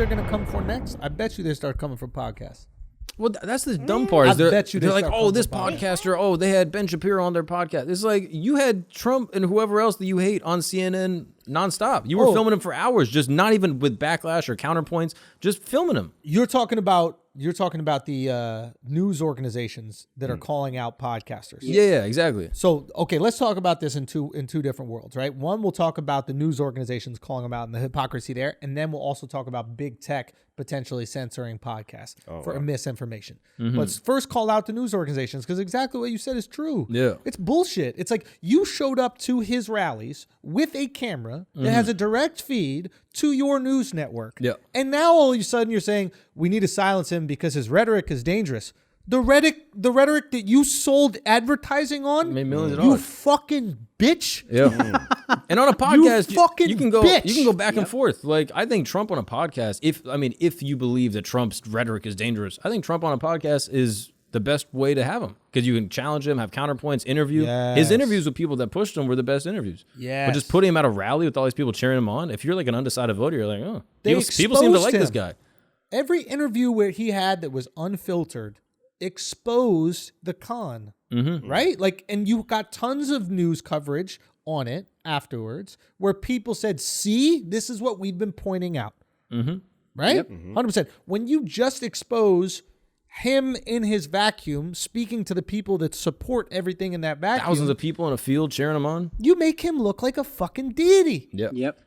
they're going to come for next? I bet you they start coming for podcasts. Well, that's the dumb part. Is they're like, oh, this podcaster, podcasts. they had Ben Shapiro on their podcast. It's like you had Trump and whoever else that you hate on CNN nonstop. You were filming him for hours, just not even with backlash or counterpoints, just filming him. You're talking about the news organizations that are calling out podcasters. Yeah, exactly. So, okay, let's talk about this in two different worlds, right? One, we'll talk about the news organizations calling them out and the hypocrisy there, and then we'll also talk about big tech potentially censoring podcasts for misinformation. Let's first call out the news organizations because exactly what you said is true. Yeah. It's bullshit. It's like you showed up to his rallies with a camera that has a direct feed to your news network. Yeah. And now all of a sudden you're saying we need to silence him because his rhetoric is dangerous. The rhetoric that you sold advertising on, made millions of you dollars. fucking bitch. Yeah. And on a podcast, you can go bitch. you can go back and forth. Like I think Trump on a podcast, if you believe that Trump's rhetoric is dangerous, I think Trump on a podcast is the best way to have him because you can challenge him, have counterpoints, interview. Yes. His interviews with people that pushed him were the best interviews. Yes. But just putting him at a rally with all these people cheering him on, if you're like an undecided voter, you're like, oh, They people seem to like exposed this him. guy. Every interview where he had that was unfiltered exposed the con, right? Like, and you got tons of news coverage on it afterwards where people said, see, this is what we've been pointing out, right? Yep. 100%. When you just expose him in his vacuum, speaking to the people that support everything in that vacuum, Thousands of people in a field cheering him on. you make him look like a fucking deity. Yep.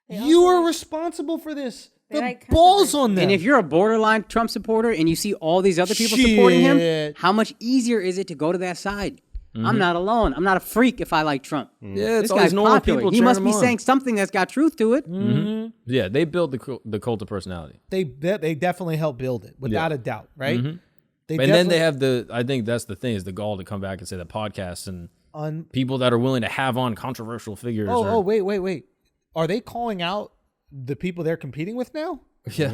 You are responsible for this. They The like balls on them. And if you're a borderline Trump supporter and you see all these other people supporting him, Shit. how much easier is it to go to that side? I'm not alone. I'm not a freak if I like Trump. Yeah, it's This all guy's these normal popular. people He cheering must him be on. saying something that's got truth to it. Yeah, they built the cult of personality. they definitely helped build it, without a doubt, right? And then they have I think that's the thing, is the gall to come back and say that podcasts and people that are willing to have on controversial figures. Wait. Are they calling out the people they're competing with now? Yeah.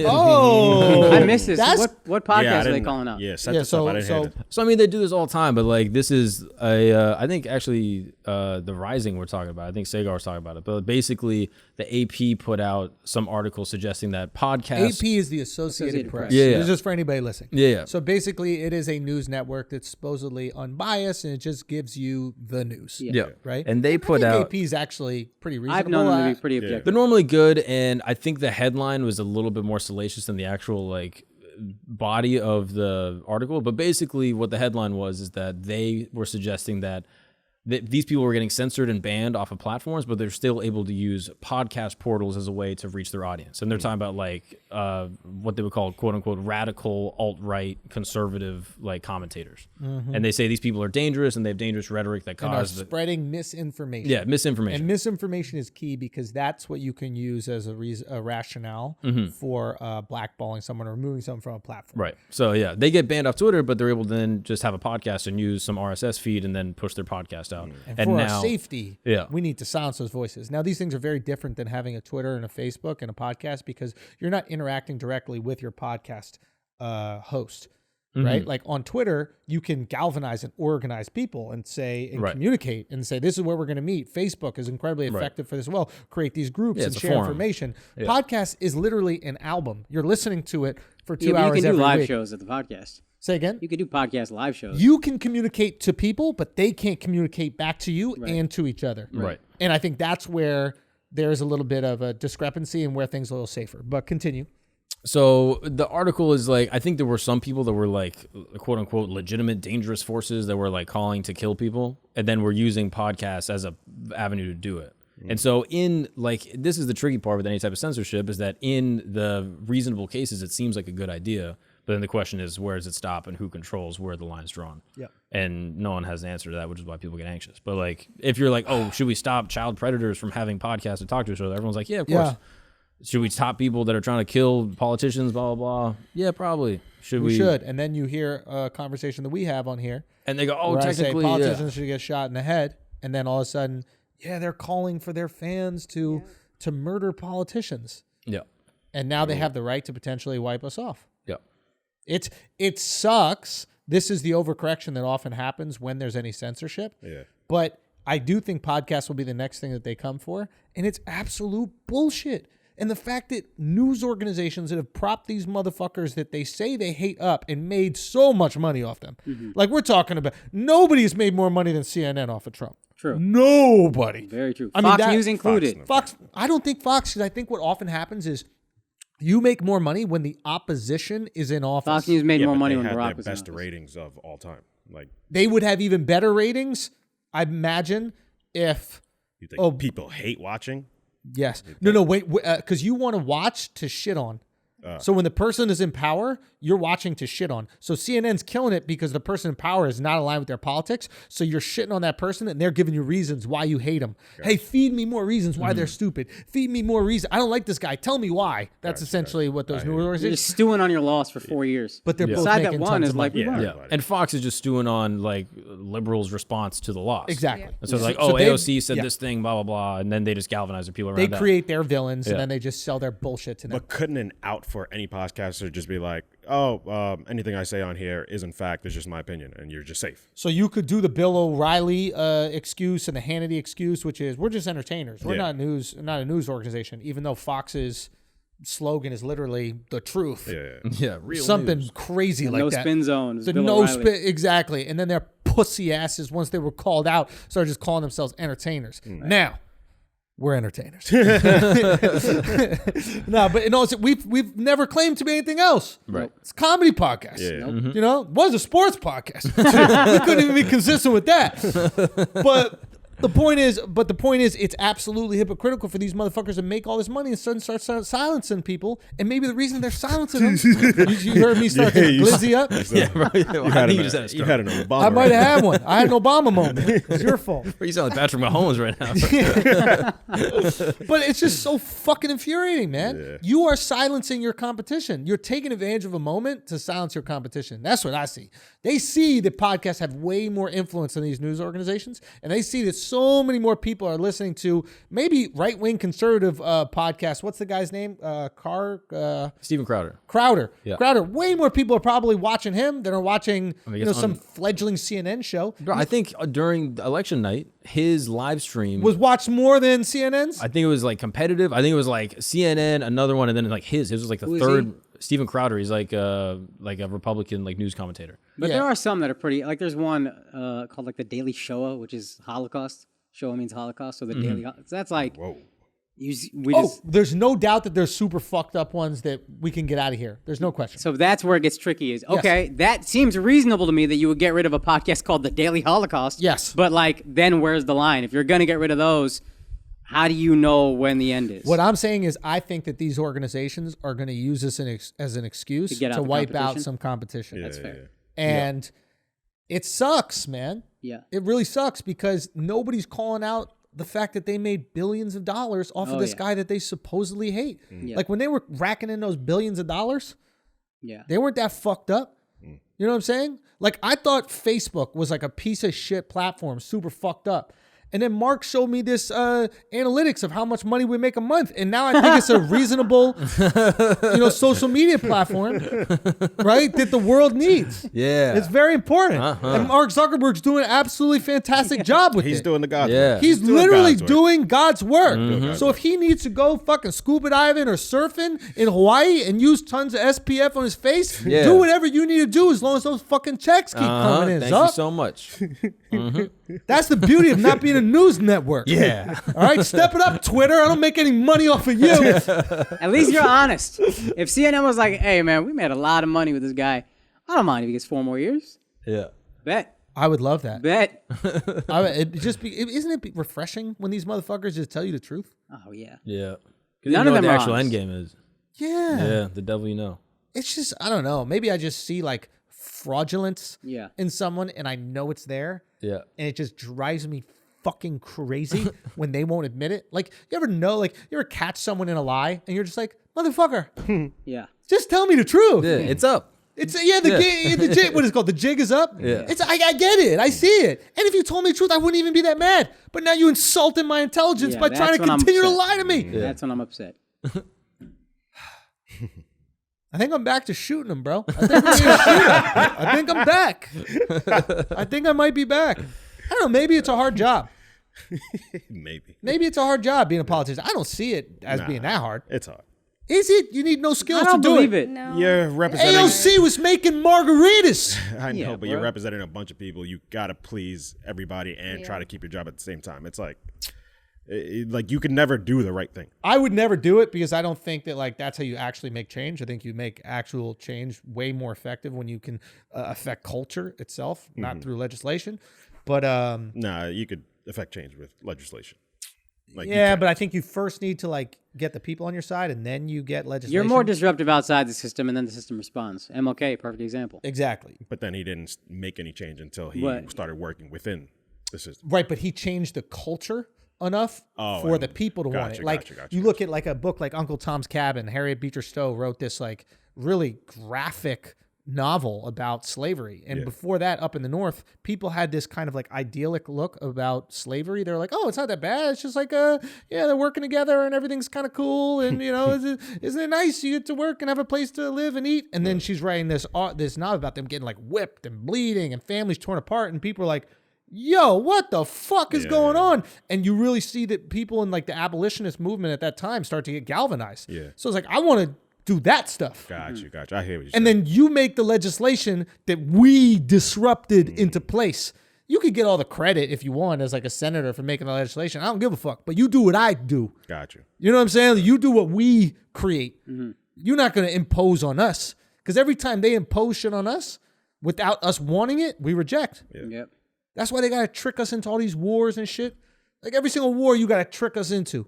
Oh, I missed this. That's- What I podcast are they didn't- calling out? Yeah, set Yeah, this up. I didn't hear that. So I mean, they do this all the time, but like this is I think actually the Rising we're talking about. I think Sagar was talking about it, but basically the AP put out some article suggesting that podcasts. AP is the Associated Press. Yeah. This is just for anybody listening. Yeah. So basically, it is a news network that's supposedly unbiased, and it just gives you the news. Yeah. Right. And they put I think out. AP is actually pretty reasonable. I've known them to be pretty objective. They're normally good, and I think the headline was a little bit more salacious than the actual like body of the article. But basically, what the headline was is that they were suggesting that these people were getting censored and banned off of platforms, but they're still able to use podcast portals as a way to reach their audience. And they're talking about like what they would call quote unquote radical alt-right conservative like commentators. And they say these people are dangerous and they have dangerous rhetoric that and are cause spreading misinformation. yeah, misinformation. And misinformation is key because that's what you can use as a rationale for blackballing someone or removing someone from a platform. Right. So yeah, they get banned off Twitter, but they're able to then just have a podcast and use some RSS feed and then push their podcast out. And for our safety, yeah. we need to silence those voices. Now, these things are very different than having a Twitter and a Facebook and a podcast because you're not interacting directly with your podcast host, right? Like on Twitter, you can galvanize and organize people and say and communicate and say, this is where we're going to meet. Facebook is incredibly effective for this as well. Create these groups and it's a share forum. information. Podcast is literally an album. You're listening to it for 2 Yeah, but hours you can do every live week. shows at the podcast. Say again? You could do podcast live shows. You can communicate to people, but they can't communicate back to you and to each other. Right. And I think that's where there's a little bit of a discrepancy and where things are a little safer. But continue. So the article is like, I think there were some people that were like, quote unquote, legitimate dangerous forces that were like calling to kill people, and then were using podcasts as a avenue to do it. And so in like, this is the tricky part with any type of censorship, is that in the reasonable cases, it seems like a good idea. But then the question is, where does it stop and who controls where the line's drawn? Yeah. And no one has an answer to that, which is why people get anxious. But like, if you're like, oh, should we stop child predators from having podcasts to talk to each other? Everyone's like, yeah, of course. Should we stop people that are trying to kill politicians, blah, blah, blah? Yeah, probably. We should. And then you hear a conversation that we have on here. And they go, oh, where I say technically, politicians should get shot in the head. And then all of a sudden, they're calling for their fans to murder politicians. Yeah. And now they have the right to potentially wipe us off. Yeah. It sucks. This is the overcorrection that often happens when there's any censorship. Yeah. But I do think podcasts will be the next thing that they come for. And it's absolute bullshit. And the fact that news organizations that have propped these motherfuckers that they say they hate up and made so much money off them. Like we're talking about, nobody's made more money than CNN off of Trump. True. Nobody. Very true. I mean, Fox News included. Fox, I don't think Fox, because I think what often happens is you make more money when the opposition is in office. Fox News made more money when Barack Barack was best in office. ratings of all time. Like They would have even better ratings, I imagine, if... you think people hate watching? Yes. No, wait, because you want to watch to shit on. So when the person is in power, you're watching to shit on. So CNN's killing it because the person in power is not aligned with their politics. So you're shitting on that person and they're giving you reasons why you hate them. Hey, feed me more reasons why they're stupid. Feed me more reasons. I don't like this guy. Tell me why. That's essentially what those news You're organizations. just stewing on your loss for 4 years. But they're both Beside making that one tons is of like, money. yeah. And Fox is just stewing on like liberals' response to the loss. Exactly. And so it's like, So AOC said this thing, blah, blah, blah. And then they just galvanize the people around They that. create their villains and then they just sell their bullshit to them. But couldn't an out for any podcaster just be like, anything I say on here is in fact, it's just my opinion, and you're just safe. So you could do the Bill O'Reilly excuse and the Hannity excuse, which is we're just entertainers. We're not a news organization, even though Fox's slogan is literally the truth. Yeah, real Something news. crazy The like no that. spin zone. is The Bill no O'Reilly. spin, exactly. And then their pussy asses, once they were called out, started just calling themselves entertainers. Now, we're entertainers. No, but in all, we've never claimed to be anything else. Right. It's a comedy podcast. Yeah. You know, it was a sports podcast. We couldn't even be consistent with that. But the point is, it's absolutely hypocritical for these motherfuckers to make all this money and suddenly start silencing people. And maybe the reason they're silencing them, you heard me start to glizzy up. Yeah, right. Well, I think you just had a You stroke. had an Obama. I might have had one. I had an Obama moment. It's your fault. You sound like Patrick Mahomes right now. But it's just so fucking infuriating, man. Yeah. You are silencing your competition. You're taking advantage of a moment to silence your competition. That's what I see. They see that podcasts have way more influence than these news organizations, and they see that so many more people are listening to maybe right-wing conservative podcasts. What's the guy's name? Steven Crowder. Crowder. Yeah. Crowder. Way more people are probably watching him than are watching guess some fledgling CNN show. Bro, I think during election night, his live stream Was watched more than CNN's? I think it was like competitive. I think it was like CNN, another one, and then like his. His was like the Who is third. Steven Crowder. He's like a Republican like news commentator. But Yeah. there are some that are pretty, like there's one called like the Daily Shoah, which is Holocaust. Shoah means Holocaust, so the Daily, so that's like, Whoa. There's no doubt that there's super fucked up ones that we can get out of here. There's no question. so that's where it gets tricky is, okay, that seems reasonable to me that you would get rid of a podcast called the Daily Holocaust. Yes. But like, then where's the line? If you're going to get rid of those, how do you know when the end is? What I'm saying is I think that these organizations are going to use this as an excuse To get out to the wipe out competition? some competition. That's fair. And it sucks, man. Yeah. It really sucks because nobody's calling out the fact that they made billions of dollars off of this guy that they supposedly hate. Yeah. Like when they were racking in those billions of dollars, Yeah. they weren't that fucked up. You know what I'm saying? Like I thought Facebook was like a piece of shit platform, super fucked up. And then Mark showed me this analytics of how much money we make a month. And now I think it's a reasonable, social media platform, right? That the world needs. Yeah. It's very important. And Mark Zuckerberg's doing an absolutely fantastic job with He's it. doing the God's Yeah. work. He's doing literally God's work. doing God's work. God's So if he needs to go fucking scuba diving or surfing in Hawaii and use tons of SPF on his face, Yeah. do whatever you need to do as long as those fucking checks keep coming in. Thank Zuck. you so much. That's the beauty of not being a news network. Yeah. All right, step it up, Twitter. I don't make any money off of you. At least you're honest. If CNN was like, hey, man, we made a lot of money with this guy, I don't mind if he gets 4 more years. Yeah. Bet. I would love that. Bet. Isn't it refreshing when these motherfuckers just tell you the truth? Oh, yeah. Yeah. None know of what them the are actual honest. end game is. Yeah. Yeah, the devil you know. It's just, I don't know. Maybe I just see like fraudulence Yeah. in someone and I know it's there. Yeah. And it just drives me fucking crazy when they won't admit it. Like, you ever catch someone in a lie and you're just like, motherfucker, Yeah. just tell me the truth. Yeah, it's up. It's the jig, what is it called? The jig is up. Yeah. I get it. I see it. And if you told me the truth, I wouldn't even be that mad. But now you insulted my intelligence Yeah, by trying that's to when I'm continue to upset. lie to me. That's when I'm upset. I think I'm back to shooting him, bro. I think I'm gonna shoot him. I think I'm back. I think I might be back. I don't know. Maybe it's a hard job. Maybe it's a hard job being a politician. I don't see it as being that hard. It's hard. Is it? You need no skills I don't to do believe it. it. No. You're representing. AOC was making margaritas. I know, Yeah, but you're bro. representing a bunch of people. You gotta please everybody and try to keep your job at the same time. It's like you can never do the right thing. I would never do it because I don't think that like that's how you actually make change. I think you make actual change way more effective when you can affect culture itself, not through legislation. But Nah, you could affect change with legislation. Like, yeah, but I think you first need to like get the people on your side, and then you get legislation. You're more disruptive outside the system, and then the system responds. MLK, perfect example. exactly But then he didn't make any change until he What? started working within the system. right. But he changed the culture enough for the people to want it. Gotcha, Like gotcha, you look at like a book like Uncle Tom's Cabin. Harriet Beecher Stowe wrote this like really graphic novel about slavery, and before that, up in the North, people had this kind of like idyllic look about slavery. They're like, oh, it's not that bad. It's just like yeah, they're working together and everything's kind of cool, and you know, isn't it nice? You get to work and have a place to live and eat. And then she's writing this novel about them getting like whipped and bleeding and families torn apart, and people are like, yo, what the fuck is going on? And you really see that people in like the abolitionist movement at that time start to get galvanized. Yeah. So it's like, I want to do that stuff. Gotcha. I hear what you're saying. And then you make the legislation that we disrupted into place. You could get all the credit if you want as like a senator for making the legislation. I don't give a fuck. But you do what I do. Gotcha. You know what I'm saying? You do what we create. You're not going to impose on us. Because every time they impose shit on us, without us wanting it, we reject. Yeah. Yep. That's why they got to trick us into all these wars and shit. Like every single war you got to trick us into.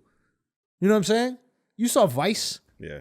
You know what I'm saying? You saw Vice. Yeah.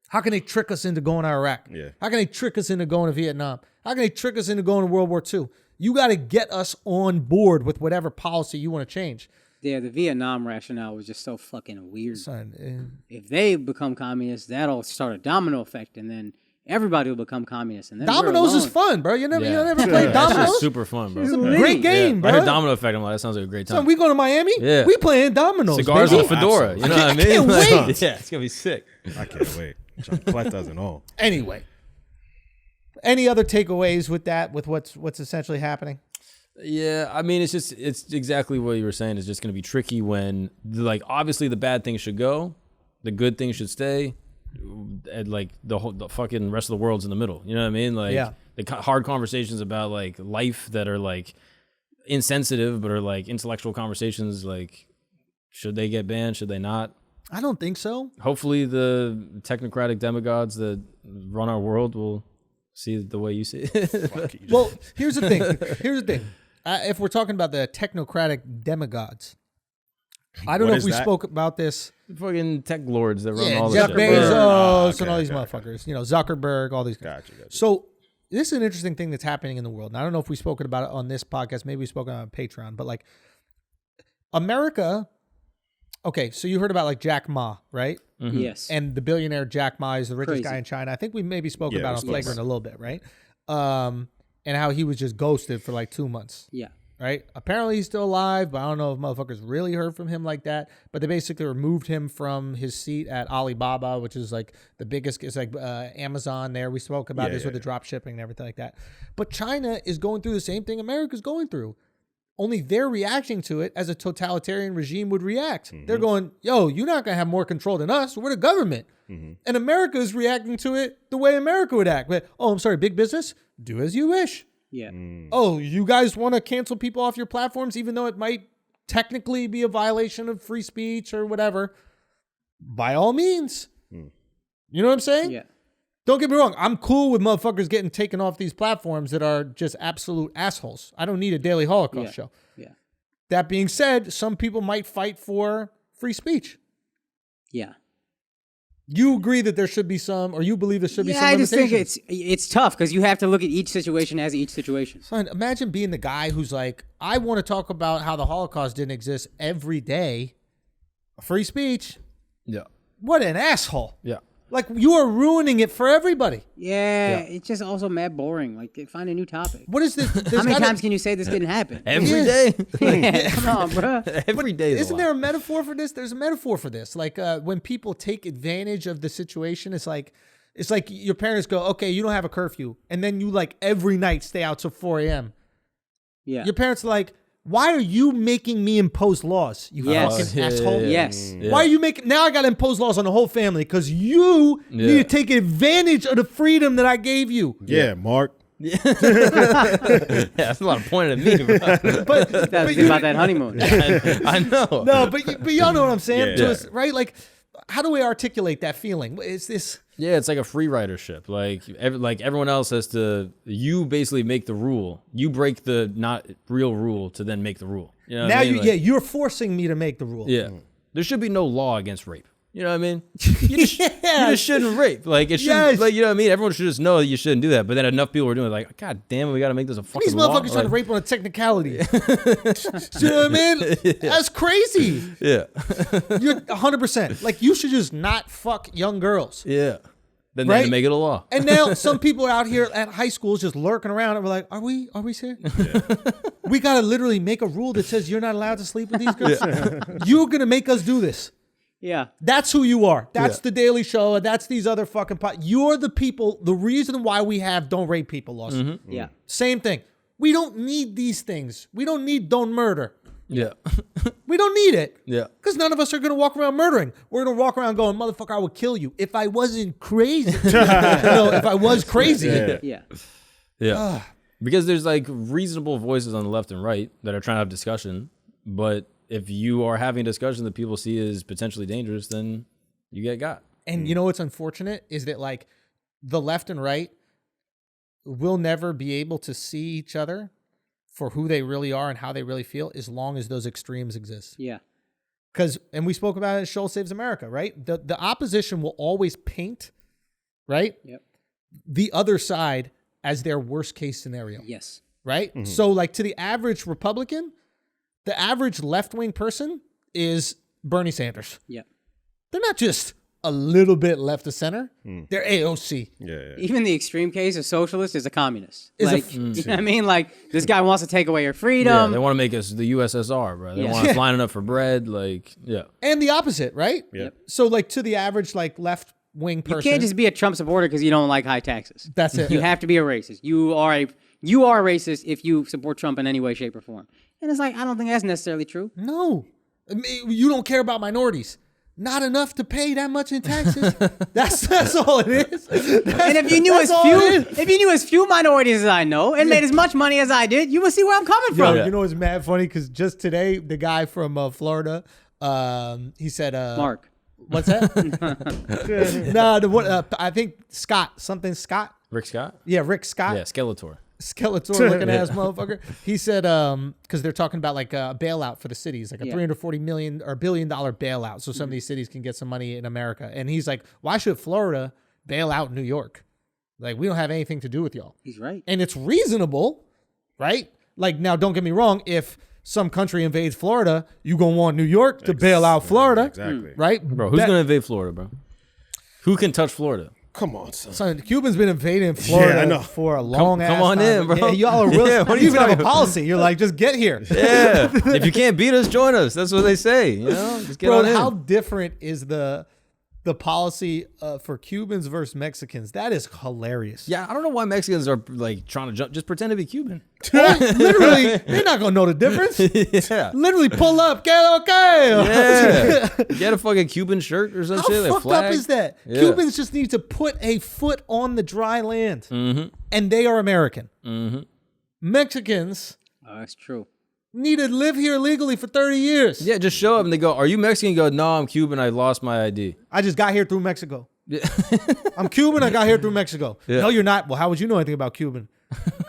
How can they trick us into going to Iraq? Yeah. How can they trick us into going to Vietnam? How can they trick us into going to World War II? You got to get us on board with whatever policy you want to change. Yeah, the Vietnam rationale was just so fucking weird. Son, If they become communists, that'll start a domino effect, and then everybody will become communists. And then we're dominoes is alone. fun, bro. You never Yeah. played That's dominoes? just super fun, bro. It's Yeah. Great game, I bro. heard Domino Effect. I'm like, that sounds like a great time. Son, we going to Miami? Yeah. We playing dominoes, Cigars baby. and a fedora. You know what I mean? can't Like, wait. yeah, it's gonna be sick. I can't wait. Chocolate and all. Anyway, any other takeaways with that, with what's essentially happening? Yeah, I mean, it's exactly what you were saying. It's just gonna be tricky when, like, obviously the bad things should go, the good things should stay, and like the fucking rest of the world's in the middle. You know what I mean? Like, the hard conversations about like life that are like insensitive, but are like intellectual conversations. Like, should they get banned? Should they not? I don't think so. Hopefully, the technocratic demagogues that run our world will see it the way you see it. Well, here's the thing. If we're talking about the technocratic demagogues, I don't What know if is we that? spoke about this. Fucking tech lords that run all the Jeff shit. Bezos Okay, and all these okay, motherfuckers. You know, Zuckerberg, all these guys. Gotcha. So this is an interesting thing that's happening in the world. And I don't know if we've spoken about it on this podcast. Maybe we've spoken on Patreon. But like America, okay, so you heard about like Jack Ma, right? Yes. And the billionaire Jack Ma is the richest Crazy. guy in China. I think we maybe spoke Yeah, about it we on spoke Flagrant a little bit, right? And how he was just ghosted for like 2 months. Yeah. Right? Apparently he's still alive, but I don't know if motherfuckers really heard from him like that. But they basically removed him from his seat at Alibaba, which is like the biggest, it's like Amazon there. We spoke about this with the drop shipping and everything like that. But China is going through the same thing America's going through. Only they're reacting to it as a totalitarian regime would react. They're going, yo, you're not going to have more control than us. We're the government. And America is reacting to it the way America would act. But, oh, I'm sorry, big business? Do as you wish. Yeah. Oh, you guys want to cancel people off your platforms, even though it might technically be a violation of free speech or whatever? By all means. You know what I'm saying? Yeah. Don't get me wrong. I'm cool with motherfuckers getting taken off these platforms that are just absolute assholes. I don't need a daily Holocaust show. Yeah. That being said, some people might fight for free speech. Yeah. You agree that there should be some, or you believe there should be some I just think limitations? it's tough because you have to look at each situation as each situation. Son, imagine being the guy who's like, I want to talk about how the Holocaust didn't exist every day. Free speech. Yeah. What an asshole. Yeah. Like, you are ruining it for everybody. Yeah, it's just also mad boring. Like, find a new topic. What is this? How many times can you say this didn't happen? Every day. Yeah, come on, bro. Every day. Isn't there a metaphor for this? There's a metaphor for this. Like when people take advantage of the situation, it's like your parents go, okay, you don't have a curfew. And then you like every night stay out till 4 a.m. Yeah. Your parents are like, why are you making me impose laws, you fucking asshole? Yes. Why are you making, now I got to impose laws on the whole family because you need to take advantage of the freedom that I gave you. Yeah, Mark. Yeah, that's a lot of pointing at me, bro. But That's about that honeymoon. I know. no, but y'all know what I'm saying, Yeah. to us, right? Like, how do we articulate that feeling? Is this? Yeah, it's like a free ridership. Like everyone else has to. You basically make the rule. You break the not real rule to then make the rule. You know what Now I mean? you're forcing me to make the rule. Yeah. There should be no law against rape. You know what I mean? You just shouldn't rape. Like it shouldn't. Like, you know what I mean? Everyone should just know that you shouldn't do that. But then enough people are doing it. Like, God damn it, we got to make this a fucking These law. motherfuckers trying to rape on a technicality. You know what I mean? That's crazy. Yeah. You're 100%. Like, you should just not fuck young girls. Yeah. Then Right? they make it a law. And now some people are out here at high schools just lurking around and we're like, are we serious? We got to literally make a rule that says you're not allowed to sleep with these girls. You're going to make us do this. Yeah. That's who you are. That's the Daily Show. That's these other fucking You're the people, the reason why we have don't rape people laws. Yeah. Same thing. We don't need these things. We don't need don't murder. Yeah. We don't need it. Yeah. Because none of us are going to walk around murdering. We're going to walk around going, motherfucker, I would kill you if I wasn't crazy. If I was crazy. Yeah. Yeah. Because there's like reasonable voices on the left and right that are trying to have discussion. But if you are having a discussion that people see as potentially dangerous, then you get got. And you know what's unfortunate is that like the left and right will never be able to see each other for who they really are and how they really feel as long as those extremes exist. Yeah. Because, and we spoke about it in Schulz Saves America, right? The opposition will always paint, right? Yep. The other side as their worst case scenario, Yes. right? So like to the average Republican, the average left-wing person is Bernie Sanders. Yep. They're not just a little bit left of center. They're AOC. Yeah. Even the extreme case, a socialist is a communist. Is a like, you know what I mean? Like, this guy wants to take away your Yeah, freedom. they want to make us the USSR, bro. They Yeah. want us lining up for bread. Like, yeah. And the opposite, right? Yep. So like to the average like left-wing person. You can't just be a Trump supporter because you don't like high taxes. That's it. You have to be a racist. You are a racist if you support Trump in any way, shape, or form. And it's like, I don't think that's necessarily true. No. I mean, you don't care about minorities. Not enough to pay that much in taxes. That's all it is. And if you knew as few minorities as I know and made as much money as I did, you would see where I'm coming from. You know what's mad funny? Because just today, the guy from Florida, he said, Mark. What's that? No, I think Scott. Rick Scott? Yeah, Rick Scott. Yeah, Skeletor. Skeletor looking ass motherfucker. He said, because they're talking about like a bailout for the cities, like a $340 million or $1 billion bailout, so some of these cities can get some money in America. And he's like, why should Florida bail out New York? Like, we don't have anything to do with y'all. He's right. And it's reasonable, right? Like, now, don't get me wrong. If some country invades Florida, you gonna want New York to bail out Florida, Exactly. right? Bro, who's going to invade Florida, bro? Who can touch Florida? Come on, son. Son, Cuba's been invading Florida I know. for a long ass come on time. in, bro. Yeah, y'all are really. Yeah, what are you you even have a talking policy. You're like, just get here. Yeah. If you can't beat us, join us. That's what they say. You know, just get Bro, on in. how different is the policy for Cubans versus Mexicans? That is hilarious. Yeah, I don't know why Mexicans are like trying to jump. Just pretend to be Cuban. Literally, they're not gonna know the difference. Yeah. Literally, pull up, get okay. Yeah. Get a fucking Cuban shirt or some How shit. Like fucked flag. up is that? Yeah. Cubans just need to put a foot on the dry land, and they are American. Mexicans Oh, that's true. need to live here legally for 30 years. Yeah, just show up and they go, "Are you Mexican?" You go, "No, I'm Cuban. I lost my ID." I just got here through Mexico. I'm Cuban. I got here through Mexico. Yeah. No, you're not. Well, how would you know anything about Cuban?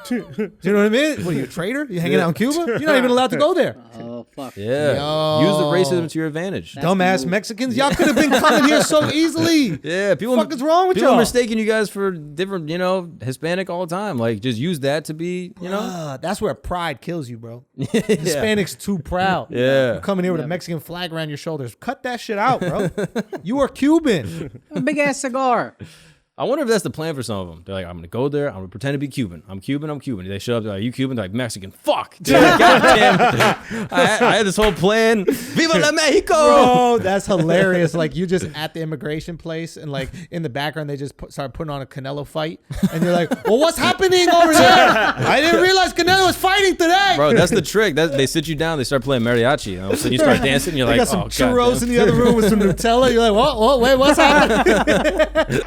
Do you know what I mean? What are you, a traitor? You hanging out in Cuba? You're not even allowed to go there. Oh, fuck. Yeah. Yo. Use the racism to your advantage. Dumbass Mexicans. Y'all could have been coming here so easily. Yeah, people. What the fuck is wrong with people y'all? are mistaking you guys for different, Hispanic all the time. Like, just use that to be, That's where pride kills you, bro. Hispanics too proud. Yeah. You're coming here with a Mexican flag around your shoulders. Cut that shit out, bro. You are Cuban. A big ass cigar. I wonder if that's the plan for some of them. They're like, I'm gonna go there. I'm gonna pretend to be Cuban. I'm Cuban. They show up. They're like, you Cuban? They're like, Mexican. Fuck. Dude, goddamn. I had this whole plan. Viva la Mexico. Bro, that's hilarious. Like you just at the immigration place and like in the background they just start putting on a Canelo fight and you're like, well, what's happening over there? I didn't realize Canelo was fighting today. Bro, that's the trick. They sit you down. They start playing mariachi. And all of a sudden you start dancing. And you're they like, got some churros in the other room with some Nutella. You're like, wait, what's happening?